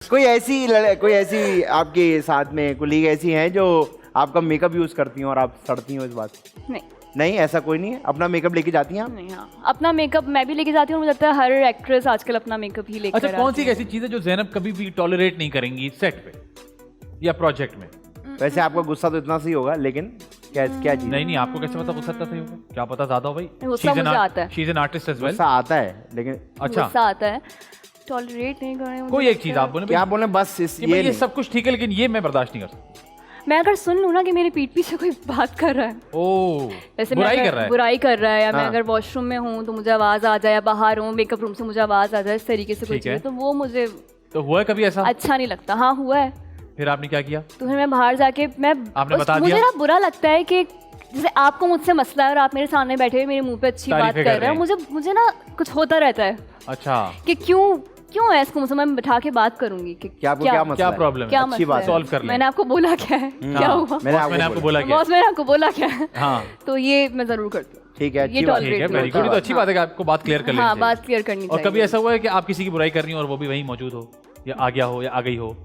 कोई ऐसी आपके साथ में कुलीग ऐसी हैं जो आपका मेकअप यूज करती हैं और आप सड़ती हो इस बात से? नहीं, ऐसा कोई नहीं है। अपना मेकअप लेके जाती हैं आप? नहीं, हाँ, अपना मेकअप मैं भी लेके जाती हूँ। मुझे लगता है हर एक्ट्रेस आजकल अपना मेकअप ही लेकर अच्छा, कौन सी ऐसी चीज है जो ज़ैनब कभी भी टॉलरेट नहीं करेंगी सेट पे या प्रोजेक्ट में? वैसे आपका गुस्सा तो इतना सही होगा, लेकिन क्या चीज? नहीं, आपको कैसे पता गुस्सा इतना सही होगा? क्या पता ज्यादा हो भाई? गुस्सा मुझे आता है। She is an artist as well. गुस्सा आता है, लेकिन अच्छा, गुस्सा आता है, टॉलरेट नहीं करने। कोई एक चीज आप बोले, क्या बोले बस ये सब कुछ ठीक है, लेकिन ये मैं बर्दाश्त नहीं कर सकता। मैं अगर सुन लूँ ना कि मेरे पीठ पीछे कोई बात कर रहा है, वैसे बुराई कर रहा है, या मैं हाँ। अगर वॉशरूम में हूँ तो मुझे आवाज आ जाए, या बाहर हूँ मेकअप रूम से मुझे आवाज आ जाए, इस तरीके से कोई चीज, तो वो मुझे तो हुआ है कभी ऐसा? अच्छा नहीं लगता। हाँ, हुआ है। फिर आपने क्या किया? तो फिर मैं बाहर जाके आपने बता दिया? मुझे ना बुरा लगता है कि जैसे आपको मुझसे मसला है और आप मेरे सामने बैठे हुए मेरे मुंह पे अच्छी बात कर रहे हैं, मुझे ना कुछ होता रहता है। अच्छा, कि क्यों है इसको मुझसे मैं बैठा के बात करूंगी कि क्या प्रॉब्लम है, क्या अच्छी बात सॉल्व कर लें। मैंने आपको बोला क्या है, क्या हुआ, मैंने आपको बोला क्या? बॉस मैंने आपको बोला क्या है। हाँ, तो ये मैं जरूर करती हूँ। ठीक है, ये टॉलरेट वेरी गुड। तो अच्छी बात है कि आपको बात क्लियर कर लेनी हाँ, चाहिए। बात क्लियर करनी और चाहिए। कभी ऐसा हुआ है कि आप किसी की बुराई कर रही हो और वो भी वहीं मौजूद हो, या आ गया हो, या आ गई हो,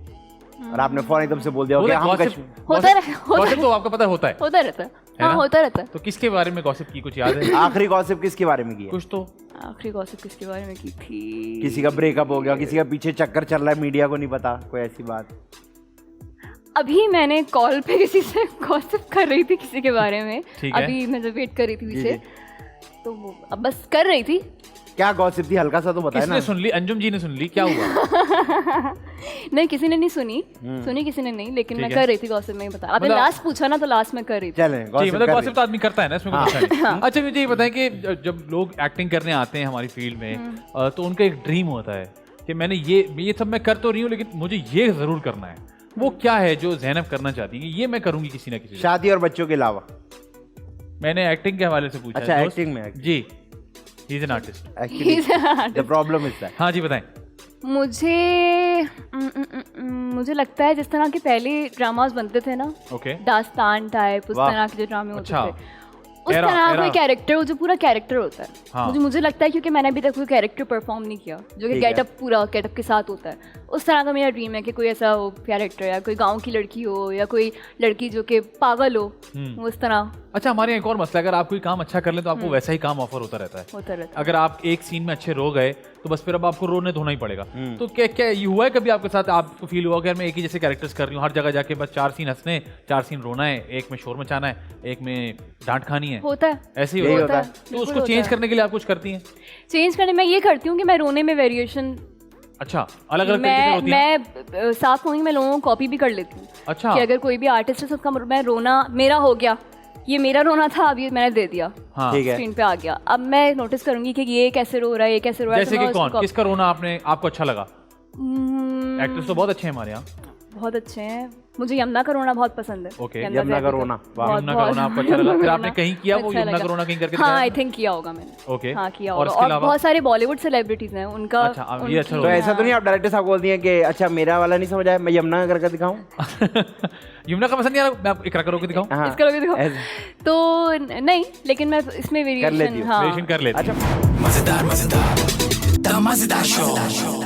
और आपने फौरन एकदम से बोल दिया हो कि हम गॉसिप तो आपको पता होता है? होता रहता है, हाँ, होता रहता है। तो किसके बारे में गॉसिप की, कुछ याद है? आखिरी गॉसिप किसके बारे में की है? कुछ तो आखिरी गॉसिप किसके बारे में की थी? किसी का ब्रेकअप हो गया, किसी का पीछे चक्कर चल रहा है, मीडिया को नहीं पता, कोई ऐसी बात? अभी मैंने कॉल पे किसी से गॉसिप कर रही थी किसी के बारे में। ठीक है। अभी मैं जब वेट कर रही थी पीछे, तो वो अब बस कर रही थी। क्या गॉसिप थी, हल्का सा तो बताए ना। किसने सुन ली? अंजुम जी ने सुन ली? क्या हुआ? नहीं, किसी ने नहीं सुनी किसी ने नहीं, लेकिन मैं कर रही थी गॉसिप में ही बता। आपने लास्ट पूछा ना, तो लास्ट में कर रही थी। चलें, मतलब गॉसिप तो आदमी करता है ना, इसमें कुछ अच्छा नहीं। अच्छा, मुझे ये बताएं कि जब लोग एक्टिंग करने आते हैं हमारी फील्ड में, तो उनका एक ड्रीम होता है कि मैंने ये सब मैं कर तो रही हूँ, लेकिन मुझे ये जरूर करना है। वो क्या है जो ज़ैनब करना चाहती है? ये मैं करूंगी किसी ना किसी। शादी और बच्चों के अलावा? मैंने एक्टिंग के हवाले से पूछा। अच्छा, एक्टिंग में? जी, he is an artist. The problem is that. हाँ जी, बताएं। मुझे लगता है जिस तरह के पहले ड्रामास बनते थे ना, ओके, दास्तान टाइप, उस तरह के जो ड्रामे होते अच्छा, थे, उस तरह कोई कैरेक्टर, जो पूरा कैरेक्टर होता है। हाँ। मुझे लगता है, क्योंकि मैंने अभी तक कोई कैरेक्टर परफॉर्म नहीं किया जो कि गेटअप के साथ होता है। उस तरह का मेरा ड्रीम है कि कोई ऐसा हो कैरेक्टर, या कोई गांव की लड़की हो, या कोई लड़की जो कि पागल हो, उस तरह। अच्छा, हमारे यहाँ एक और मसला है, अगर आप कोई काम अच्छा कर लें तो आपको वैसा ही काम ऑफर होता रहता है। अगर आप एक सीन में अच्छे रो गए तो बस फिर अब आपको रोने धोना ही पड़ेगा। तो क्या ये हुआ है कभी आपके साथ? आपको फील हुआ कि मैं एक ही जैसे कैरेक्टर्स कर रही हूँ, हर जगह जाके बस 4 सीन हंसने, 4 सीन रोना है, एक में शोर मचाना है, एक में डांट खानी है? होता है, ऐसे ही होता है। तो उसको चेंज करने के लिए आप कुछ करती हैं? चेंज करने मैं ये करती हूँ कि मैं रोने में वेरिएशन, अच्छा, अलग अलग तरीके से होती है। मैं साफ कहूँगी, मैं लोगों को कॉपी भी कर लेती हूँ। अच्छा, कि अगर कोई भी आर्टिस्ट है, उसका मैं रोना मेरा हो गया, ये मेरा रोना था, अब ये मैंने दे दिया, हाँ, ठीक है, स्क्रीन पे आ गया। अब मैं नोटिस करूंगी कि ये कैसे रो रहा है, ये कैसे रो रहा है। जैसे कि कौन, किसका रोना आपको अच्छा लगा? एक्टर्स तो बहुत अच्छे हैं हमारे यहाँ, बहुत अच्छे हैं। मुझे यमुना का रोना बहुत पसंद है। ओके, यमुना का रोना, यमुना का रोना आपको अच्छा लगा? फिर आपने कहीं किया वो यमुना का रोना कहीं करके? हाँ, आई थिंक किया होगा मैंने। ओके, हाँ, किया होगा। और बहुत सारे बॉलीवुड सेलिब्रिटीज हैं, उनका अच्छा, ये अच्छा। तो ऐसा तो नहीं आप डायरेक्टर साहब बोलती हैं कि अच्छा मेरा वाला नहीं समझ आया, मैं यमुना करके दिखाऊं? यमुना का पसंद नहीं आ रहा, मैं आपको इकरा करके दिखाऊं? हाँ, इसका करके दिखाओ तो नहीं, लेकिन मैं इसमें वेरिएशन कर लेती हूँ। कर लेती। अच्छा, मजेदार मजेदार शो।